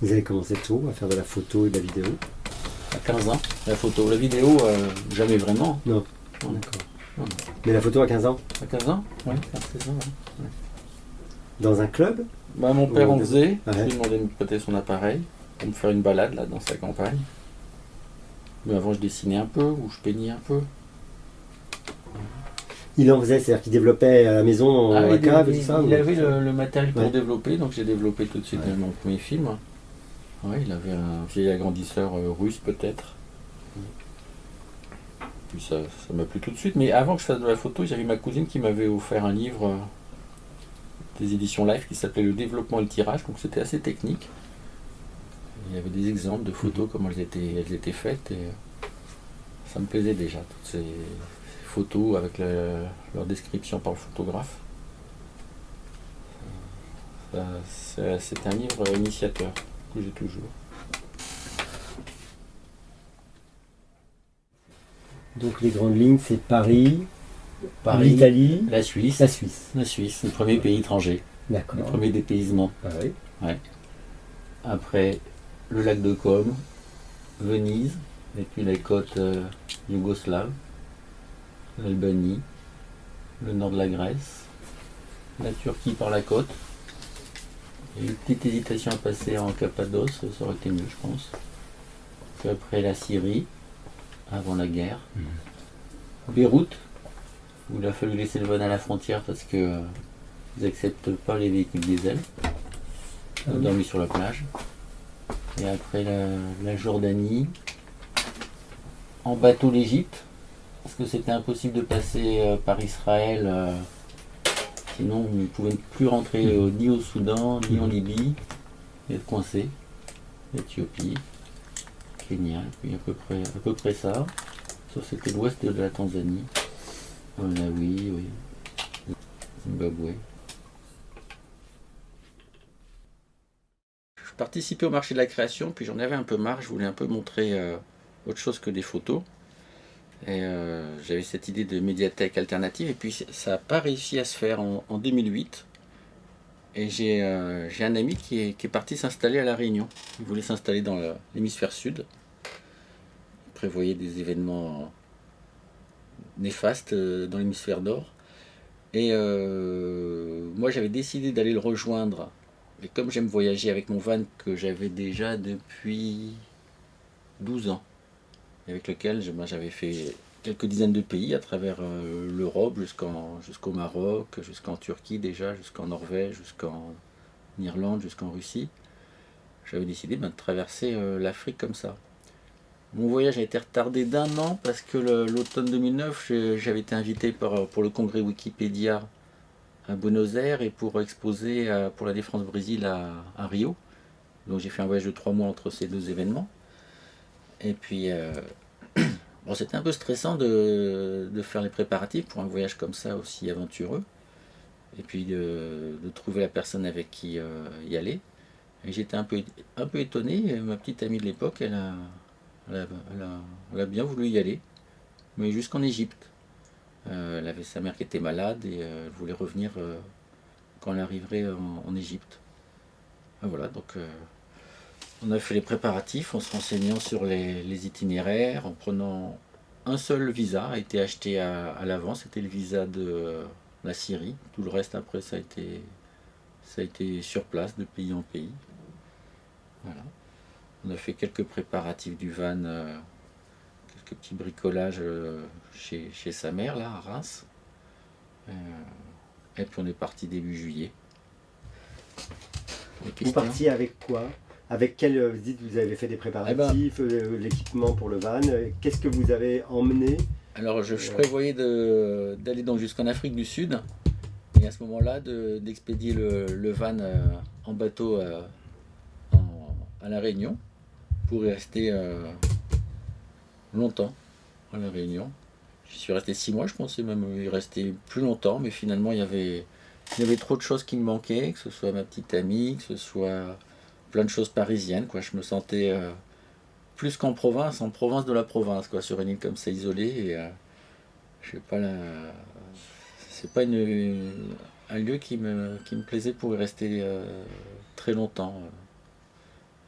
Vous avez commencé tôt à faire de la photo et de la vidéo? À 15 ans, la photo. La vidéo, jamais vraiment. Non. Non. D'accord. Non. Mais la photo à 15 ans? À 15 ans? Oui, 15-16 ans. Ouais. Dans un club? Bah, mon père en faisait. Ouais. Je lui ai demandé de me prêter son appareil pour me faire une balade là, dans sa campagne. Mais avant, je dessinais un peu ou je peignais un peu. Il en faisait, c'est-à-dire qu'il développait à la maison, Ah, la cave et tout ça? il avait le matériel pour Ouais. développer, donc j'ai développé tout de suite Ouais. mon premier film. Ouais, il avait un vieil agrandisseur russe peut-être. Puis ça m'a plu tout de suite. Mais avant que je fasse de la photo, j'avais ma cousine qui m'avait offert un livre des éditions Life qui s'appelait Le développement et le tirage, donc c'était assez technique. Il y avait des exemples de photos, comment elles étaient faites, et ça me plaisait déjà, toutes ces photos avec leur description par le photographe. C'est un livre initiateur que j'ai toujours. Donc les grandes lignes, c'est Paris, Paris, l'Italie, la Suisse. la Suisse. La Suisse, le premier pays étranger, le D'accord. premier dépaysement. Ah oui. Ouais. Après, le lac de Côme, Venise, et puis les côtes yougoslaves, l'Albanie, le nord de la Grèce, la Turquie par la côte. Il y a eu une petite hésitation à passer en Cappadoce, ça aurait été mieux, je pense. Puis après la Syrie, avant la guerre. Beyrouth, où il a fallu laisser le van à la frontière parce que ils n'acceptent pas les véhicules diesel. On a dormi sur la plage. Et après la Jordanie, en bateau l'Égypte, parce que c'était impossible de passer par Israël, sinon on ne pouvait plus rentrer ni au Soudan, ni en Libye, et être coincé. Éthiopie, Kenya, puis à peu près ça. Ça c'était l'ouest de la Tanzanie. Malawi, oui. Zimbabwe. Je participais au marché de la création, puis j'en avais un peu marre, je voulais un peu montrer autre chose que des photos. Et j'avais cette idée de médiathèque alternative, et puis ça n'a pas réussi à se faire en 2008. Et j'ai un ami qui est parti s'installer à La Réunion. Il voulait s'installer dans l'hémisphère sud. Il prévoyait des événements néfastes dans l'hémisphère nord. Et moi j'avais décidé d'aller le rejoindre. Et comme j'aime voyager avec mon van que j'avais déjà depuis 12 ans, avec lequel j'avais fait quelques dizaines de pays à travers l'Europe jusqu'au Maroc, jusqu'en Turquie déjà, jusqu'en Norvège, jusqu'en Irlande, jusqu'en Russie. J'avais décidé de traverser l'Afrique comme ça. Mon voyage a été retardé d'1 an parce que l'automne 2009, j'avais été invité pour le congrès Wikipédia à Buenos Aires et pour exposer pour la Défense Brésil à Rio. Donc j'ai fait un voyage de 3 mois entre ces deux événements. Et puis, bon, c'était un peu stressant de faire les préparatifs pour un voyage comme ça aussi aventureux. Et puis de trouver la personne avec qui y aller. Et j'étais un peu étonné. Ma petite amie de l'époque, elle a bien voulu y aller, mais jusqu'en Égypte. Elle avait sa mère qui était malade et elle voulait revenir quand elle arriverait en Égypte. Voilà, donc on a fait les préparatifs en se renseignant sur les itinéraires, en prenant un seul visa, a été acheté à l'avance, c'était le visa de la Syrie. Tout le reste après ça a été sur place de pays en pays. Voilà. On a fait quelques préparatifs du van, quelques petits bricolages chez sa mère là à Reims. Et puis on est parti début juillet. Vous partiez avec quoi? Avec quel, vous dites vous avez fait des préparatifs, l'équipement pour le van, qu'est-ce que vous avez emmené? Alors je prévoyais d'aller donc jusqu'en Afrique du Sud et à ce moment-là d'expédier le van en bateau à La Réunion pour y rester longtemps à La Réunion. J'y suis resté 6 mois, je pensais même y rester plus longtemps, mais finalement il y avait trop de choses qui me manquaient, que ce soit ma petite amie, que ce soit plein de choses parisiennes, quoi. Je me sentais plus qu'en province de la province, quoi, sur une île comme ça isolée. Et je sais pas, c'est pas un lieu qui me plaisait pour y rester très longtemps.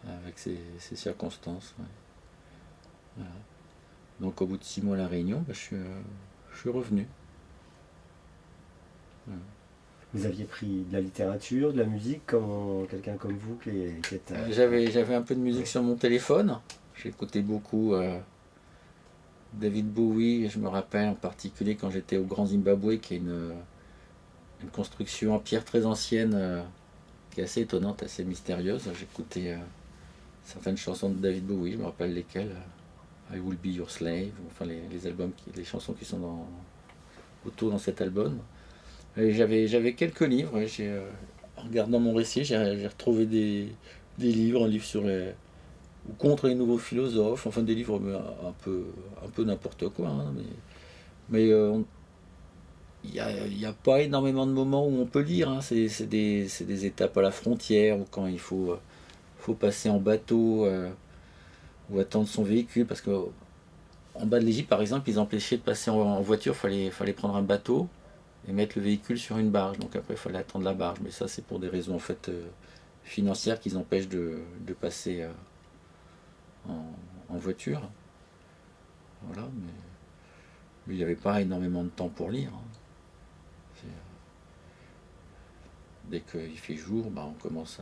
avec ces circonstances. Ouais. Voilà. Donc au bout de 6 mois à La Réunion, je suis revenu. Voilà. Vous aviez pris de la littérature, de la musique, comme quelqu'un comme vous qui est J'avais un peu de musique sur mon téléphone. J'écoutais beaucoup David Bowie. Je me rappelle en particulier quand j'étais au Grand Zimbabwe, qui est une construction en pierre très ancienne, qui est assez étonnante, assez mystérieuse. J'écoutais certaines chansons de David Bowie, je me rappelle lesquelles. I Will Be Your Slave, enfin les chansons qui sont autour dans cet album. Et j'avais quelques livres. En regardant mon récit, j'ai retrouvé des livres, un livre sur ou contre les nouveaux philosophes, enfin des livres un peu n'importe quoi. Hein, mais il n'y a pas énormément de moments où on peut lire. Hein. C'est des étapes à la frontière, ou quand il faut passer en bateau, ou attendre son véhicule, parce que en bas de l'Égypte, par exemple, ils empêchaient de passer en voiture, fallait prendre un bateau et mettre le véhicule sur une barge. Donc après, il fallait attendre la barge. Mais ça, c'est pour des raisons en fait financières qu'ils empêchent de passer en voiture. Voilà, mais il n'y avait pas énormément de temps pour lire. Hein. Dès qu'il fait jour, on commence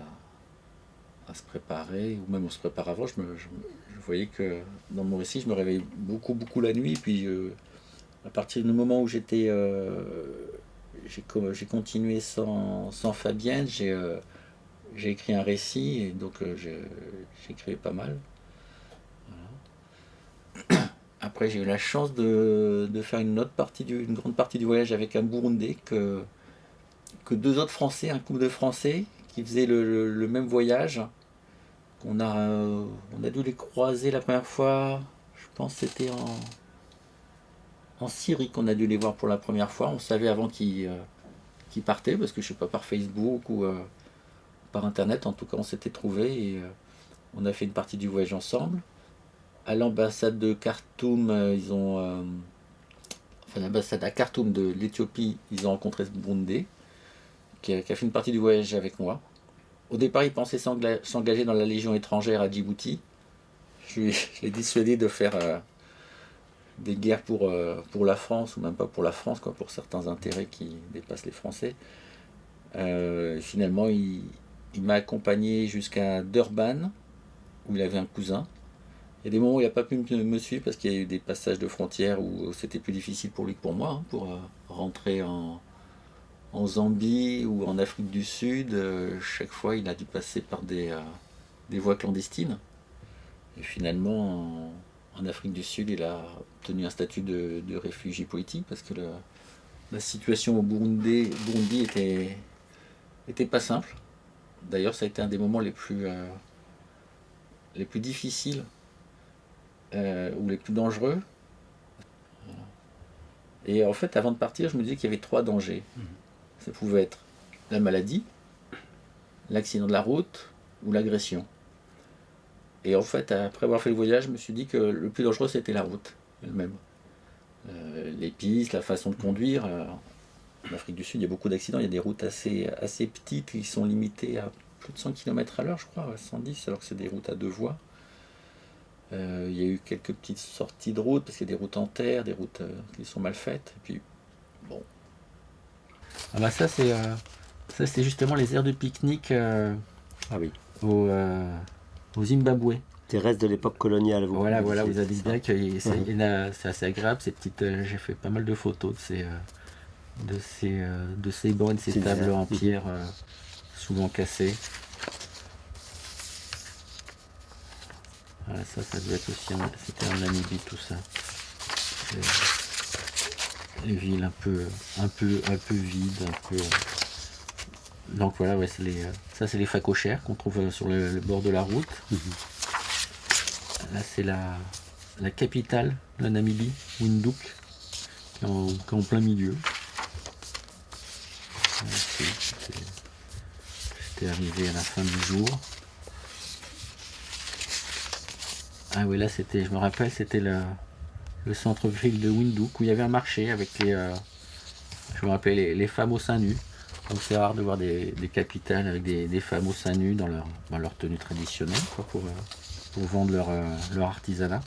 à se préparer, ou même on se prépare avant. Je voyais que dans mon récit, je me réveillais beaucoup la nuit. Puis à partir du moment où j'ai continué sans Fabienne, j'ai écrit un récit, et donc j'écrivais pas mal. Voilà. Après, j'ai eu la chance de faire une grande partie du voyage avec un Burundais, que 2 autres Français, un couple de Français qui faisaient le même voyage. On a dû les croiser la première fois, je pense que c'était en Syrie qu'on a dû les voir pour la première fois. On savait avant qu'ils partaient, parce que je sais pas, par Facebook ou par internet, en tout cas on s'était trouvés, et on a fait une partie du voyage ensemble. À l'ambassade de Khartoum, l'ambassade à Khartoum de l'Éthiopie, ils ont rencontré ce Burundais qui a fait une partie du voyage avec moi. Au départ, il pensait s'engager dans la Légion étrangère à Djibouti. Je l'ai dissuadé de faire des guerres pour la France, ou même pas pour la France, pour certains intérêts qui dépassent les Français. Finalement, il m'a accompagné jusqu'à Durban, où il avait un cousin. Il y a des moments où il n'a pas pu me suivre, parce qu'il y a eu des passages de frontières où c'était plus difficile pour lui que pour moi, pour rentrer en Zambie ou en Afrique du Sud. Chaque fois, il a dû passer par des voies clandestines. Et finalement, en Afrique du Sud, il a obtenu un statut de réfugié politique, parce que la situation au Burundi était pas simple. D'ailleurs, ça a été un des moments les plus difficiles, ou les plus dangereux. Et en fait, avant de partir, je me disais qu'il y avait 3 dangers. Ça pouvait être la maladie, l'accident de la route ou l'agression. Et en fait, après avoir fait le voyage, je me suis dit que le plus dangereux, c'était la route elle-même. Les pistes, la façon de conduire. En Afrique du Sud, il y a beaucoup d'accidents. Il y a des routes assez petites qui sont limitées à plus de 100 km/h, je crois, 110, alors que c'est des routes à 2 voies. Il y a eu quelques petites sorties de route, parce qu'il y a des routes en terre, des routes qui sont mal faites. Et puis, bon. Ça, c'est justement les aires de pique-nique au Zimbabwe. Des restes de l'époque coloniale. Voilà, vous avez dit bien que c'est assez agréable, ces petites. J'ai fait pas mal de photos de ces bancs, de ces tables en pierre, souvent cassées. Voilà, ça devait être aussi c'était en Namibie, tout ça. Les villes un peu vides, un peu. Donc voilà, ouais, ça c'est les phacochères qu'on trouve sur le bord de la route. Là c'est la capitale de la Namibie, Windhoek, qui est en plein milieu. J'étais arrivé à la fin du jour. Ah oui, là je me rappelle, c'était le centre-ville de Windhoek, où il y avait un marché avec je me rappelle les femmes au sein nu. Donc c'est rare de voir des capitales avec des femmes au sein nu dans leur tenue traditionnelle, quoi, pour vendre leur artisanat.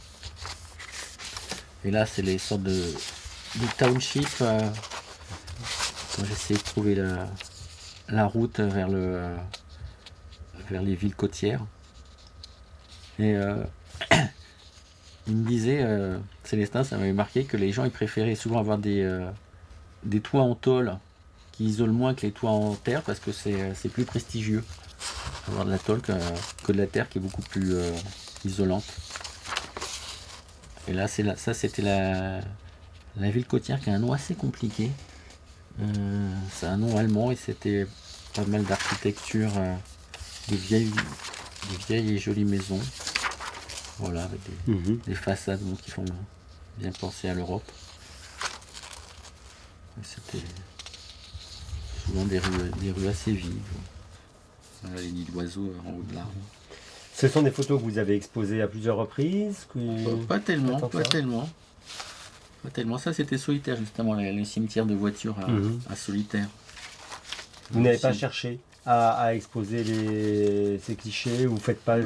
Et là, c'est les sortes de township. Quand j'essaie de trouver la route vers les villes côtières. Et il me disait, Célestin, ça m'avait marqué, que les gens ils préféraient souvent avoir des toits en tôle qui isolent moins que les toits en terre parce que c'est plus prestigieux avoir de la tôle que de la terre qui est beaucoup plus isolante. Et là, ça c'était la ville côtière qui a un nom assez compliqué. C'est un nom allemand et c'était pas mal d'architecture, de vieilles et jolies maisons. Voilà, avec des façades qui font bien penser à l'Europe. C'était souvent des rues assez vives. Voilà, les nids d'oiseaux en haut de l'arbre. Ce sont des photos que vous avez exposées à plusieurs reprises Pas tellement. Ça, c'était Solitaire, justement, le cimetière de voitures à Solitaire. Vous n'avez pas cherché à exposer ces clichés, ou vous ne faites pas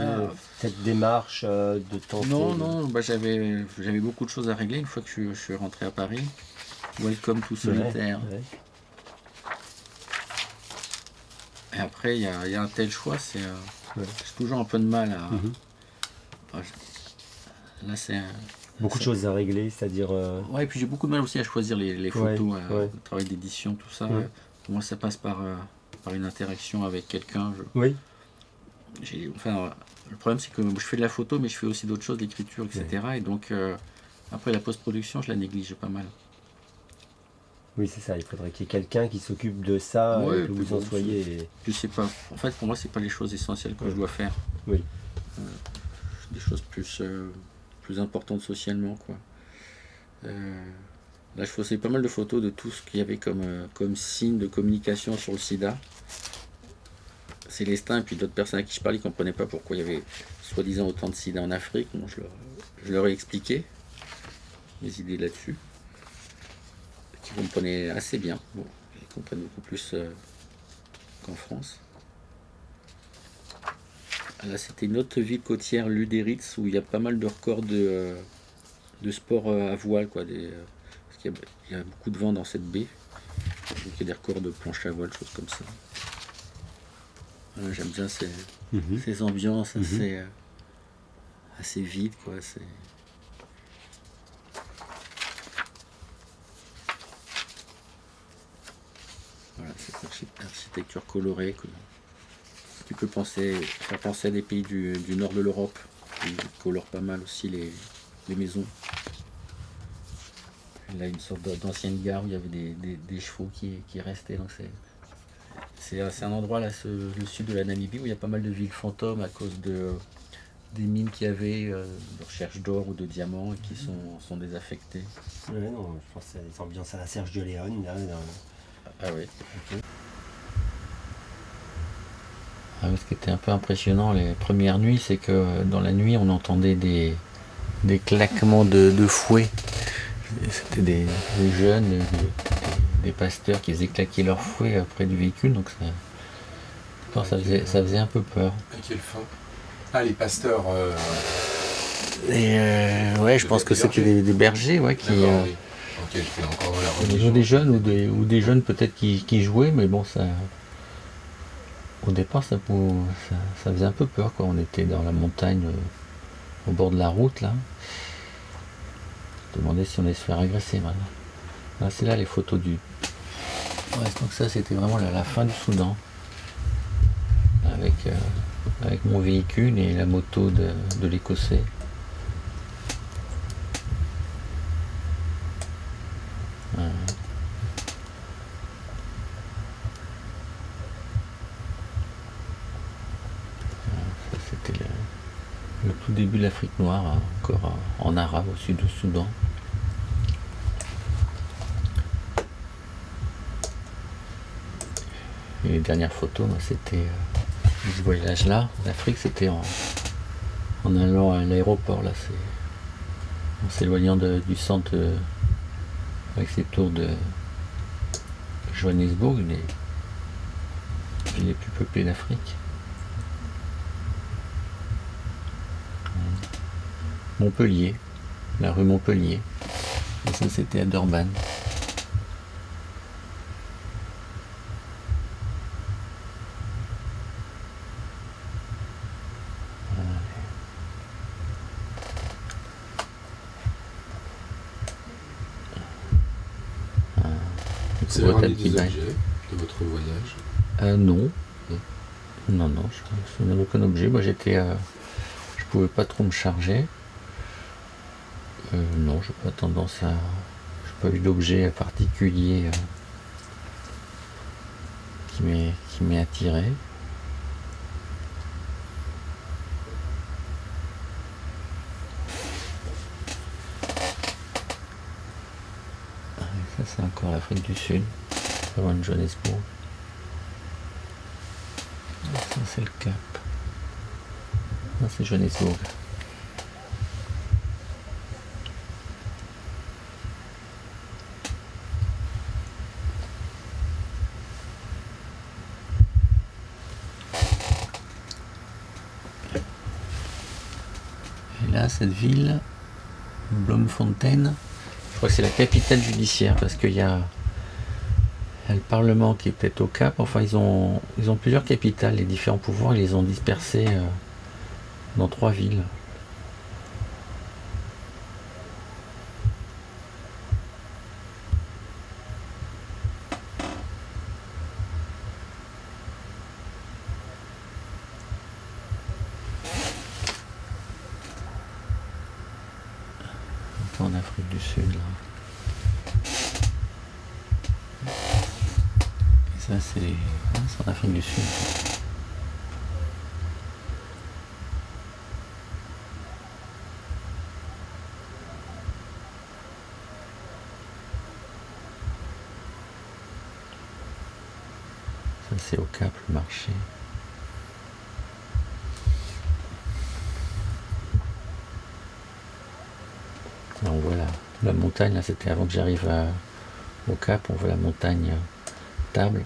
cette démarche de tenter? Non, j'avais beaucoup de choses à régler une fois que je suis rentré à Paris. Welcome to Solitaire. Ouais. Et après, il y a un tel choix, j'ai toujours un peu de mal à... Là, c'est... Beaucoup de choses à régler, c'est-à-dire... Ouais, et puis j'ai beaucoup de mal aussi à choisir les photos, le travail d'édition, tout ça. Pour moi, ça passe par une interaction avec quelqu'un. Oui. Le problème, c'est que je fais de la photo, mais je fais aussi d'autres choses, l'écriture, etc. Et donc, après la post-production, je la néglige pas mal. Oui, c'est ça. Il faudrait qu'il y ait quelqu'un qui s'occupe de ça, et que vous en soyez... Je sais pas. En fait, pour moi, c'est pas les choses essentielles que je dois faire. Oui. Des choses plus importantes socialement, quoi. Là, je faisais pas mal de photos de tout ce qu'il y avait comme signe de communication sur le sida. Célestin et puis d'autres personnes à qui je parlais ne comprenaient pas pourquoi il y avait soi-disant autant de sida en Afrique. Bon, je leur ai expliqué mes idées là-dessus. Ils comprenaient assez bien. Bon, ils comprennent beaucoup plus qu'en France. Là, c'était une autre ville côtière, Lüderitz, où il y a pas mal de records de sport à voile, quoi. Parce qu'il y a beaucoup de vent dans cette baie. Donc il y a des records de planche à voile, choses comme ça. Voilà, j'aime bien ces ambiances assez vides, quoi. Voilà, cette architecture colorée qui peut faire penser à des pays du nord de l'Europe, qui colorent pas mal aussi les maisons. Là, une sorte d'ancienne gare où il y avait des chevaux qui restaient. Donc c'est un endroit, là, le sud de la Namibie, où il y a pas mal de villes fantômes à cause des mines qu'il y avait de recherche d'or ou de diamants et qui sont désaffectées. Ouais, non, je pense que c'est des ambiances à la Sergio Leone. Là. Ah oui. Okay. Ce qui était un peu impressionnant les premières nuits, c'est que dans la nuit, on entendait des claquements de fouet. C'était des jeunes, des pasteurs qui faisaient claquer leur fouet près du véhicule, donc ça faisait un peu peur. À quelle fin? Ah, les pasteurs. Je pense que c'était des bergers, qui. Des jeunes ou des jeunes peut-être qui jouaient, mais bon, ça. Au départ, ça faisait un peu peur, quoi. On était dans la montagne, au bord de la route, là. Je me demandais si on allait se faire agresser, maintenant. Là, c'est là les photos du... Ouais, donc ça, c'était vraiment la fin du Soudan. Avec mon véhicule et la moto de l'Écossais. C'était le tout début de l'Afrique noire, encore en arabe au sud du Soudan. Et les dernières photos, c'était ce voyage-là. L'Afrique, c'était en allant à l'aéroport, là, en s'éloignant du centre avec ces tours de Johannesburg. villes les plus peuplées d'Afrique. Montpellier, la rue Montpellier. Et ça, c'était à Durban. C'est la ramené des objets de votre voyage? Non. Non, je n'avais aucun objet. Moi, je pouvais pas trop me charger. Non, j'ai pas tendance à... J'ai pas eu d'objet particulier qui m'ait attiré. Ça, c'est encore l'Afrique du Sud, pas loin de Johannesburg. Ça, c'est le Cap. Non, c'est Johannesburg. Et là, cette ville, Bloemfontein, je crois que c'est la capitale judiciaire parce qu'il y a le Parlement qui est peut-être au Cap. Enfin, ils ont plusieurs capitales, les différents pouvoirs, ils les ont dispersés dans 3 villes. En Afrique du Sud là. Et ça c'est en Afrique du Sud. Ça c'est au Cap le marché. Là, on voit la montagne, là c'était avant que j'arrive au Cap, on voit la montagne Table.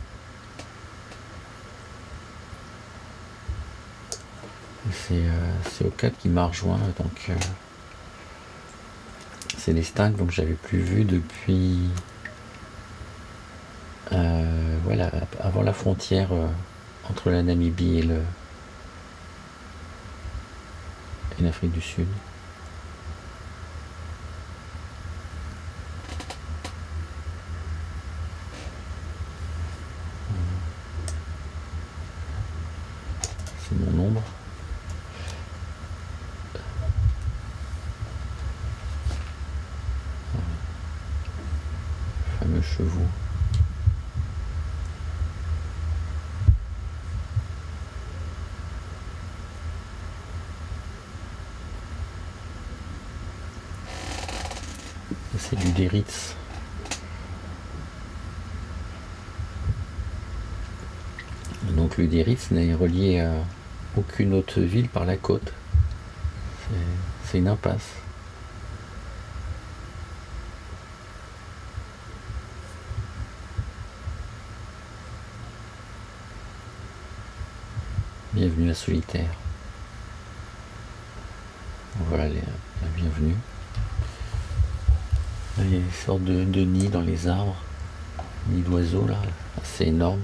C'est au Cap qui m'a rejoint, donc c'est les Stinks, donc j'avais plus vu depuis voilà, avant la frontière entre la Namibie et l'Afrique du Sud. Mon ombre. Le fameux chevaux. C'est du Deritz. Donc le Deritz n'est relié à aucune autre ville par la côte. C'est une impasse. Bienvenue à Solitaire. Voilà la bienvenue. Il y a une sorte de nid dans les arbres. Nid d'oiseaux là, assez énorme.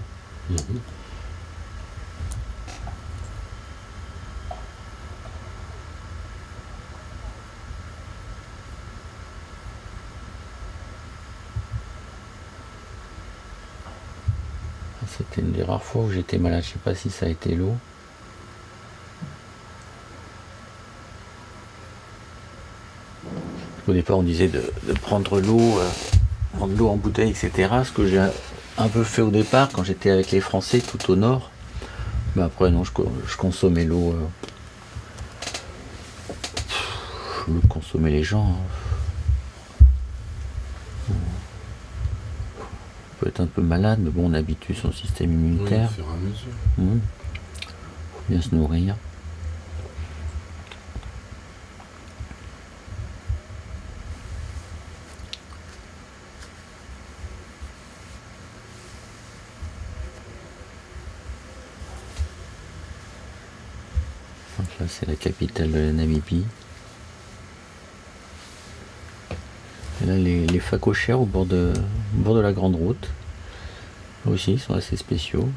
C'était une des rares fois où j'étais malade, je sais pas si ça a été l'eau. Au départ on disait de prendre l'eau en bouteille, etc. Ce que j'ai un peu fait au départ quand j'étais avec les Français tout au nord. Mais après non, je consommais l'eau. Je consommais les gens. On peut être un peu malade, mais bon, on habitue son système immunitaire. Oui, au fur et à mesure. Faut bien se nourrir. Donc là, c'est la capitale de la Namibie. Et là, les phacochères au bord de la grande route. Eux aussi, ils sont assez spéciaux.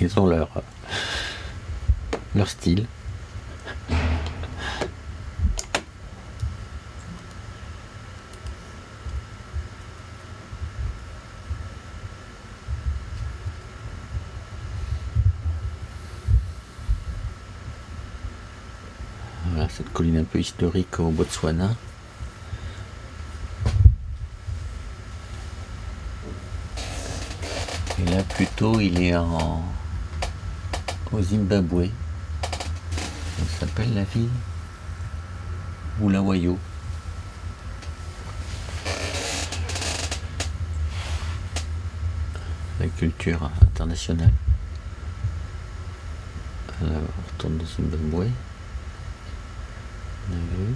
Ils ont leur style. Voilà, cette colline un peu historique au Botswana. Et là, plutôt, il est au Zimbabwe. Ça s'appelle la ville Bulawayo. La culture internationale. Là, on retourne au Zimbabwe. On a vu.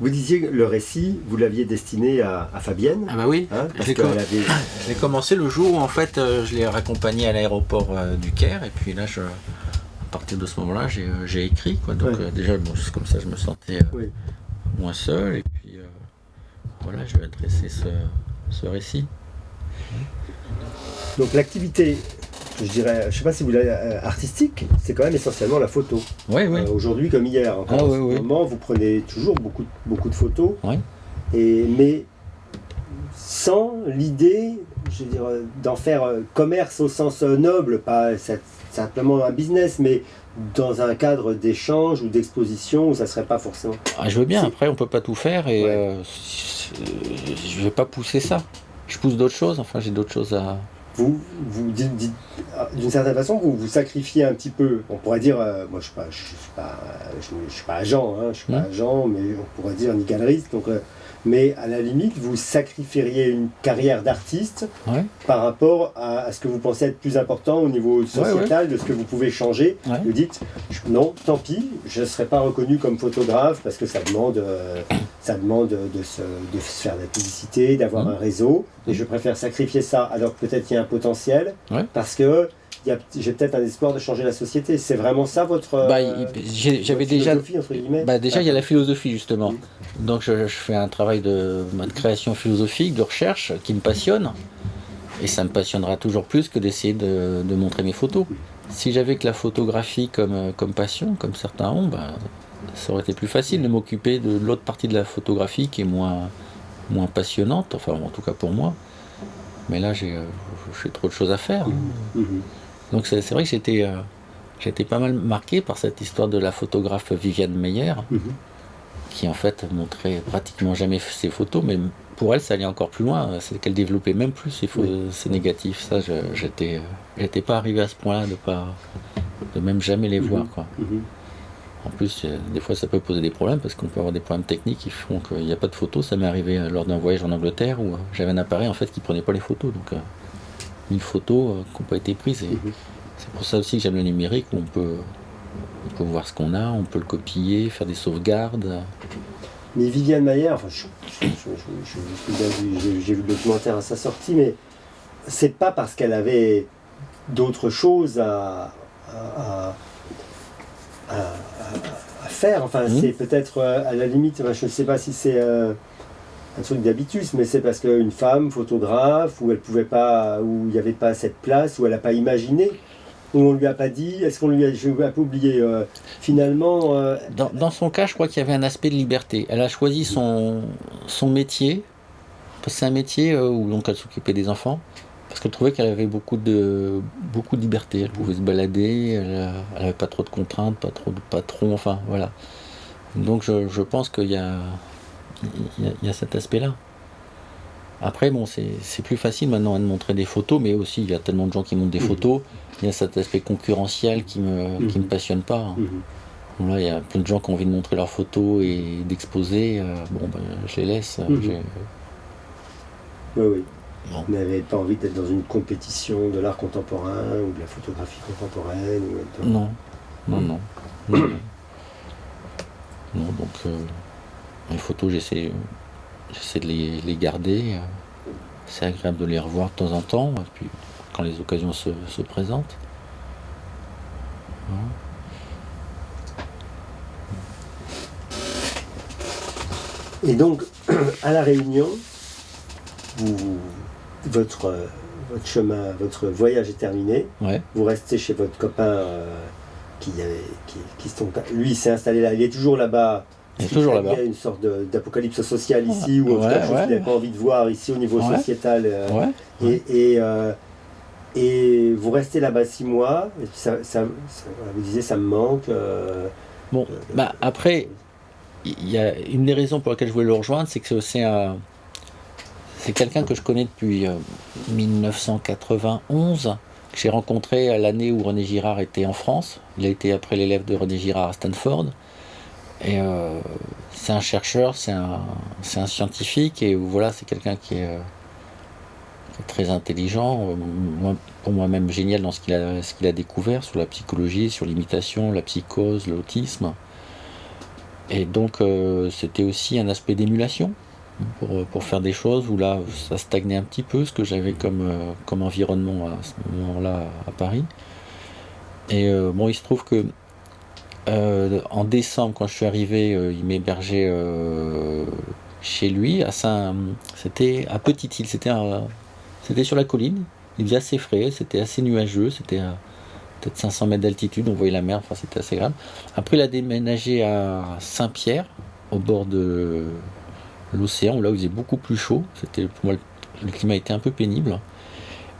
Vous disiez que le récit, vous l'aviez destiné à Fabienne. Ah bah oui, hein, parce je qu'elle l'ai commencé le jour où en fait je l'ai raccompagné à l'aéroport du Caire, et puis là à partir de ce moment-là j'ai écrit quoi. Donc déjà bon, c'est comme ça je me sentais moins seul, et puis voilà, je vais adresser ce récit. Donc l'activité, je dirais, je ne sais pas si vous l'avez artistique, c'est quand même essentiellement la photo. Oui. Aujourd'hui comme hier. Encore en ce moment, vous prenez toujours beaucoup de photos. Oui. Mais sans l'idée, je veux dire, d'en faire commerce au sens noble, pas simplement un business, mais dans un cadre d'échange ou d'exposition où ça ne serait pas forcément... Ah, je veux bien, après on peut pas tout faire, et je vais pas pousser ça. Je pousse d'autres choses, enfin j'ai d'autres choses à... Vous dites, d'une certaine façon, vous sacrifiez un petit peu. On pourrait dire, moi je suis pas agent, je suis pas agent, mais on pourrait dire ni galeriste. Donc, mais à la limite, vous sacrifieriez une carrière d'artiste par rapport à ce que vous pensez être plus important au niveau sociétal, de ce que vous pouvez changer. Vous dites, non, tant pis, je ne serai pas reconnu comme photographe parce que ça demande de se faire de la publicité, d'avoir un réseau, et je préfère sacrifier ça alors que peut-être qu'il y a un potentiel, parce que j'ai peut-être un espoir de changer la société. C'est vraiment ça votre j'avais philosophie, entre guillemets. Déjà, il y a la philosophie, justement. Donc, je fais un travail de création philosophique, de recherche, qui me passionne. Et ça me passionnera toujours plus que d'essayer de montrer mes photos. Si j'avais que la photographie comme passion, comme certains ont, ça aurait été plus facile de m'occuper de l'autre partie de la photographie qui est moins passionnante, enfin, en tout cas pour moi. Mais là, j'ai trop de choses à faire. Donc c'est vrai que j'étais pas mal marqué par cette histoire de la photographe Viviane Meyer, qui en fait montrait pratiquement jamais ses photos, mais pour elle ça allait encore plus loin, c'est qu'elle développait même plus ses négatifs. Ça, j'étais pas arrivé à ce point-là de même jamais les voir, quoi. En plus, des fois ça peut poser des problèmes, parce qu'on peut avoir des problèmes techniques qui font qu'il n'y a pas de photos. Ça m'est arrivé lors d'un voyage en Angleterre où j'avais un appareil en fait qui prenait pas les photos, donc 1000 photos qui n'ont pas été prises. Et c'est pour ça aussi que j'aime le numérique, où on peut voir ce qu'on a, on peut le copier, faire des sauvegardes. Mais Viviane Meyer, enfin, j'ai vu le documentaire à sa sortie, mais c'est pas parce qu'elle avait d'autres choses à faire. Enfin, c'est peut-être à la limite, je ne sais pas si c'est un truc d'habitus, mais c'est parce qu'une femme photographe, où elle pouvait pas, où il n'y avait pas cette place, où elle n'a pas imaginé, où on lui a pas dit, est-ce qu'on lui a, je vais pas oublier, finalement... Dans son cas, je crois qu'il y avait un aspect de liberté. Elle a choisi son métier, parce que c'est un métier où donc elle s'occupait des enfants, parce qu'elle trouvait qu'elle avait beaucoup de liberté. Elle pouvait se balader, elle n'avait pas trop de contraintes, pas trop de patrons, enfin voilà. Donc je pense qu'il y a cet aspect-là. Après, bon, c'est plus facile maintenant de montrer des photos, mais aussi il y a tellement de gens qui montrent des photos. Il y a cet aspect concurrentiel qui me passionne pas. Bon, là, il y a plein de gens qui ont envie de montrer leurs photos et d'exposer. Je les laisse. Oui. Bon. Vous n'avez pas envie d'être dans une compétition de l'art contemporain ou de la photographie contemporaine Non, donc les photos, j'essaie j'essaie de les garder. C'est agréable de les revoir de temps en temps, et puis quand les occasions se présentent. Et donc, à La Réunion, votre chemin, votre voyage est terminé. Ouais. Vous restez chez votre copain lui, il s'est installé là. Il est toujours là-bas. Il est toujours là-bas. Il y a une sorte d'apocalypse sociale ici, ou en tout cas, quelque chose qu'il n'avait pas envie de voir ici au niveau sociétal. Et vous restez là-bas 6 mois. Et puis vous disiez, ça me manque. Après, il y a une des raisons pour lesquelles je voulais le rejoindre, c'est que c'est quelqu'un que je connais depuis 1991, que j'ai rencontré à l'année où René Girard était en France. Il a été après l'élève de René Girard à Stanford. Et c'est un chercheur, c'est un scientifique, et voilà, c'est quelqu'un qui est très intelligent, pour moi-même génial dans ce qu'il a découvert sur la psychologie, sur l'imitation, la psychose, l'autisme. Et donc c'était aussi un aspect d'émulation pour faire des choses où là ça stagnait un petit peu, ce que j'avais comme environnement à ce moment-là à Paris. Et il se trouve que en décembre, quand je suis arrivé, il m'hébergeait chez lui, c'était à Petite-Île, c'était sur la colline, il faisait assez frais, c'était assez nuageux, c'était à peut-être 500 mètres d'altitude, on voyait la mer, enfin c'était assez grave. Après il a déménagé à Saint-Pierre, au bord de l'océan, là où il faisait beaucoup plus chaud, pour moi le climat était un peu pénible.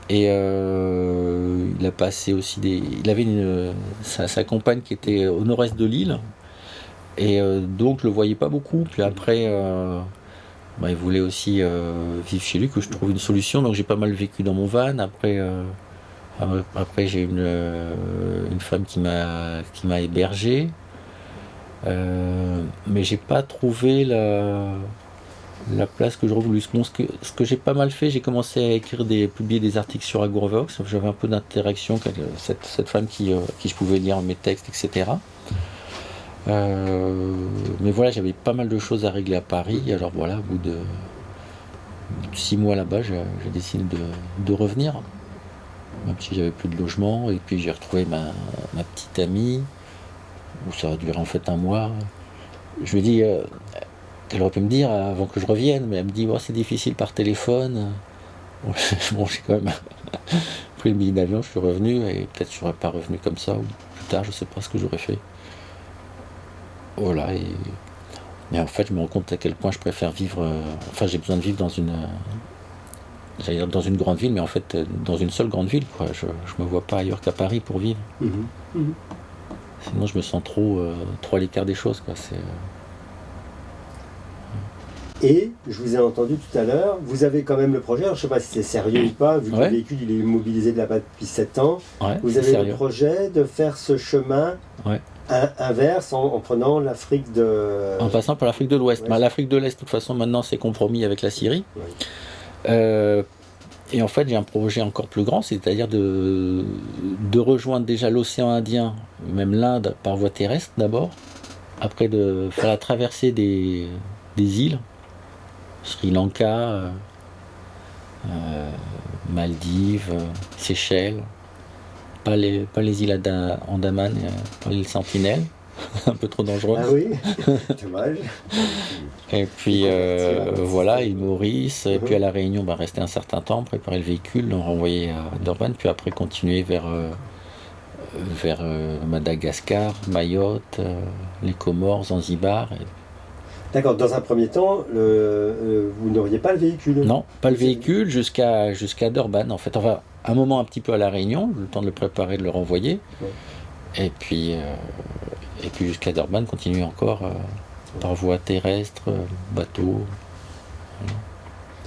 Et il a passé aussi il avait sa compagne qui était au nord-est de l'île, et donc je le voyais pas beaucoup. Puis après il voulait aussi vivre chez lui, que je trouve une solution, donc j'ai pas mal vécu dans mon van. Après j'ai une femme qui m'a hébergé, mais j'ai pas trouvé la place que j'aurais voulu. Ce que j'ai pas mal fait, j'ai commencé à publier des articles sur Agourvox. J'avais un peu d'interaction avec cette femme qui je pouvais lire mes textes, etc. Mais voilà, j'avais pas mal de choses à régler à Paris. Alors voilà, au bout de 6 mois là-bas, j'ai décidé de revenir, même si j'avais plus de logement. Et puis j'ai retrouvé ma petite amie, où ça a duré en fait 1 mois. Je me dis... qu'elle aurait pu me dire avant que je revienne, mais elle me dit c'est difficile par téléphone. J'ai quand même pris le billet d'avion, je suis revenu, et peut-être je serais pas revenu comme ça, ou plus tard, je sais pas ce que j'aurais fait. Voilà, et en fait je me rends compte à quel point je préfère vivre, j'ai besoin de vivre dans une grande ville, mais en fait dans une seule grande ville, quoi. Je me vois pas ailleurs qu'à Paris pour vivre. Sinon je me sens trop à l'écart des choses, quoi. Et je vous ai entendu tout à l'heure, vous avez quand même le projet, alors je ne sais pas si c'est sérieux ou pas, vu que le véhicule il est immobilisé de là-bas depuis 7 ans, vous avez le projet de faire ce chemin inverse en prenant l'Afrique de... En passant par l'Afrique de l'Ouest. L'Afrique de l'Est, de toute façon, maintenant c'est compromis avec la Syrie. Et en fait j'ai un projet encore plus grand, c'est-à-dire de rejoindre déjà l'océan Indien, même l'Inde, par voie terrestre d'abord, après de faire la traversée des îles, Sri Lanka, Maldives, Seychelles, pas les îles Andaman, pas l'île Sentinelle, un peu trop dangereux. Ah oui, dommage. Et puis voilà, île Maurice, et puis à La Réunion, rester un certain temps, préparer le véhicule, le renvoyer à Durban, puis après continuer vers Madagascar, Mayotte, les Comores, Zanzibar. D'accord, dans un premier temps, vous n'auriez pas le véhicule? Non, pas le véhicule jusqu'à Durban, en fait. Enfin, un moment un petit peu à La Réunion, le temps de le préparer, de le renvoyer. Et puis jusqu'à Durban, continuer encore par voie terrestre, bateau.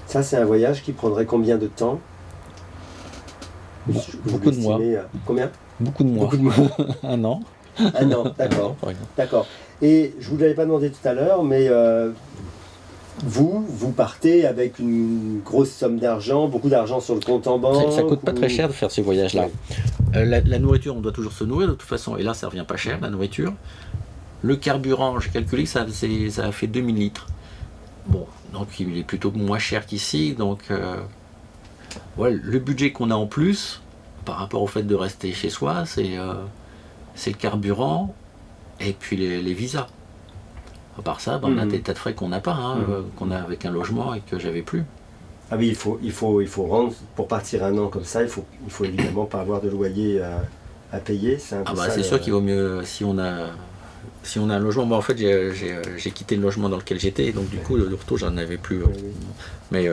Ça, c'est un voyage qui prendrait combien de temps? Beaucoup de mois. Combien? Beaucoup de mois. Beaucoup de mois. 1 an. 1 an, d'accord. D'accord. Et je ne vous l'avais pas demandé tout à l'heure, mais vous partez avec une grosse somme d'argent, beaucoup d'argent sur le compte en banque. Ça coûte pas très cher de faire ces voyages-là. La nourriture, on doit toujours se nourrir de toute façon, et là ça revient pas cher, la nourriture. Le carburant, j'ai calculé que ça a fait 2000 litres. Bon, Donc il est plutôt moins cher qu'ici. Donc ouais, le budget qu'on a en plus, par rapport au fait de rester chez soi, c'est le carburant et puis les visas. À part ça, on a des tas de frais qu'on n'a pas, hein, qu'on a avec un logement et que j'avais plus. Ah oui, il faut rendre, pour partir un an comme ça, il faut évidemment pas avoir de loyer à payer. C'est sûr qu'il vaut mieux si on a un logement. Moi en fait j'ai quitté le logement dans lequel j'étais, donc du coup le retour j'en avais plus. Mais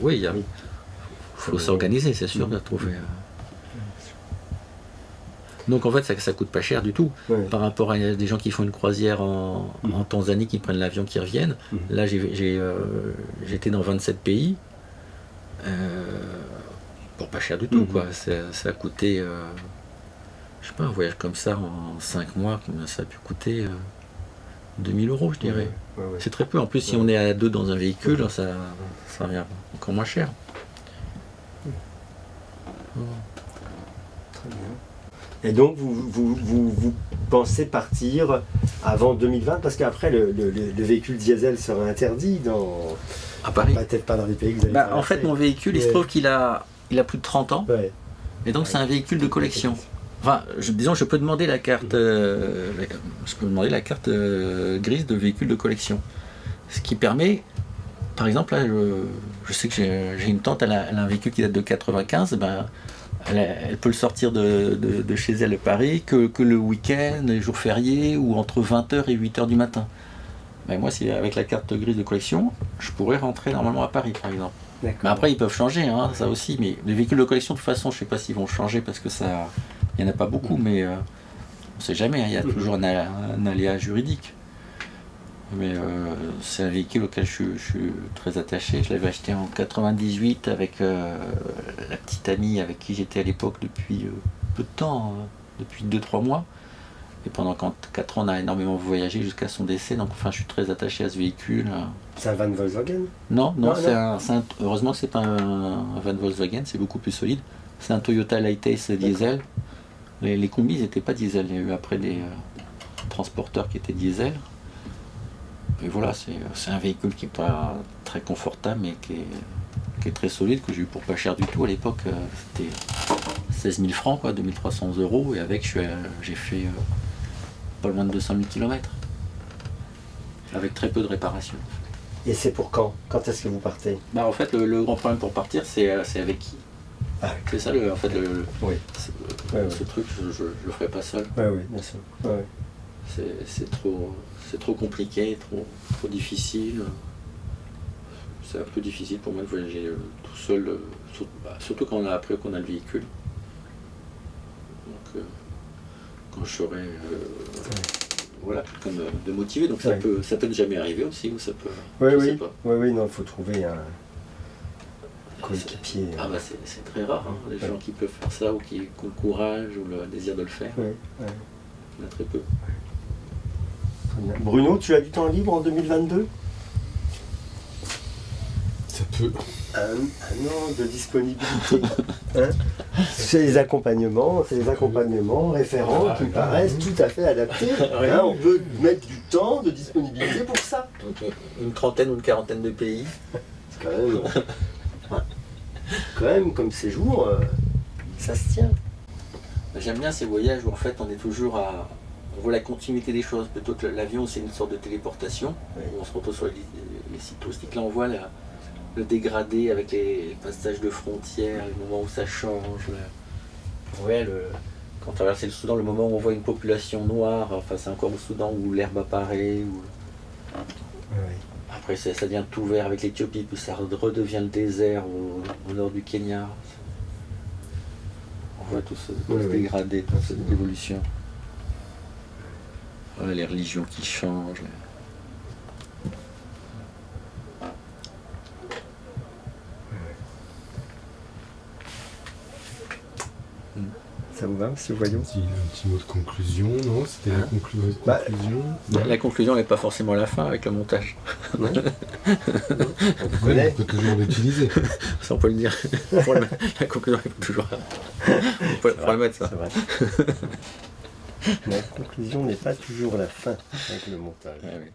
oui, il faut s'organiser, c'est sûr, de trouver. Donc en fait ça coûte pas cher du tout par rapport à des gens qui font une croisière en Tanzanie, qui prennent l'avion, qui reviennent. Là j'étais dans 27 pays pour pas cher du tout quoi. Ça a coûté je sais pas, un voyage comme ça en 5 mois, combien ça a pu coûter 2000 € je dirais. C'est très peu, en plus si on est à 2 dans un véhicule, ça revient encore moins cher. Très bien. Et donc vous pensez partir avant 2020, parce qu'après le véhicule diesel sera interdit à Paris. Peut-être pas dans les pays que vous avez en fait mon véhicule, il se trouve qu'il a plus de 30 ans, et donc c'est un véhicule de collection. Enfin, disons, je peux demander la carte, grise de véhicule de collection. Ce qui permet, par exemple, là, je sais que j'ai une tante, elle a un véhicule qui date de 95, elle peut le sortir de chez elle à Paris que le week-end, les jours fériés, ou entre 20h et 8h du matin. Mais moi, avec la carte grise de collection, je pourrais rentrer normalement à Paris, par exemple. Mais après, ils peuvent changer, hein, ça aussi. Mais les véhicules de collection, de toute façon, je ne sais pas s'ils vont changer, parce que ça... Il n'y en a pas beaucoup, mais on ne sait jamais, hein, il y a toujours un aléa juridique. Mais c'est un véhicule auquel je suis très attaché. Je l'avais acheté en 98 avec la petite amie avec qui j'étais à l'époque depuis peu de temps, depuis 2-3 mois. Et pendant 4 ans, on a énormément voyagé jusqu'à son décès, donc enfin, je suis très attaché à ce véhicule. C'est un van Volkswagen ? Non, heureusement que c'est pas un van Volkswagen, c'est beaucoup plus solide. C'est un Toyota Light Ace diesel. Les combis n'étaient pas diesel, il y a eu après des transporteurs qui étaient diesel. Et voilà, c'est un véhicule qui n'est pas très confortable, mais qui est très solide, que j'ai eu pour pas cher du tout à l'époque. C'était 16 000 francs, quoi, 2300 €, et avec j'ai fait pas loin de 200 000 km. Avec très peu de réparations. Et c'est pour quand ? Quand est-ce que vous partez ? En fait, le grand problème pour partir, c'est avec qui ? C'est ça, ce truc, je le ferai pas seul. Oui, bien sûr. C'est trop compliqué, trop difficile. C'est un peu difficile pour moi de voyager tout seul, surtout quand après qu'on a le véhicule. Donc, quand je serai quelqu'un de motivé, donc ça peut ne jamais arriver aussi, ou ça peut. Oui, non, il faut trouver un coéquipier. C'est très rare, hein, les gens qui peuvent faire ça, ou qui ont le courage ou le désir de le faire. Il y en a très peu. Bruno, tu as du temps libre en 2022 ? Ça peut. Un an de disponibilité. C'est les accompagnements référents qui me paraissent tout à fait adaptés. On peut mettre du temps de disponibilité pour ça. Donc, une trentaine ou une quarantaine de pays. C'est quand même comme séjour, ça se tient. J'aime bien ces voyages où en fait on est toujours on voit la continuité des choses, plutôt que l'avion c'est une sorte de téléportation, où on se retrouve sur les sites touristiques. Là on voit le dégradé avec les passages de frontières, les moments où ça change. Quand on traverse le Soudan, le moment où on voit une population noire, enfin c'est encore au Soudan où l'herbe apparaît. Après ça devient tout vert avec l'Éthiopie, puis ça redevient le désert au nord du Kenya. On voit tout ce dégradé, toute cette évolution. Les religions qui changent. Ça vous va, monsieur Voyon ? Un petit mot de conclusion, non ? C'était la conclusion. La conclusion n'est pas forcément la fin avec le montage. On peut toujours l'utiliser. Ça on peut le dire. La conclusion est toujours. On peut le mettre ça. C'est vrai. La conclusion n'est pas toujours la fin avec le montage. Oui.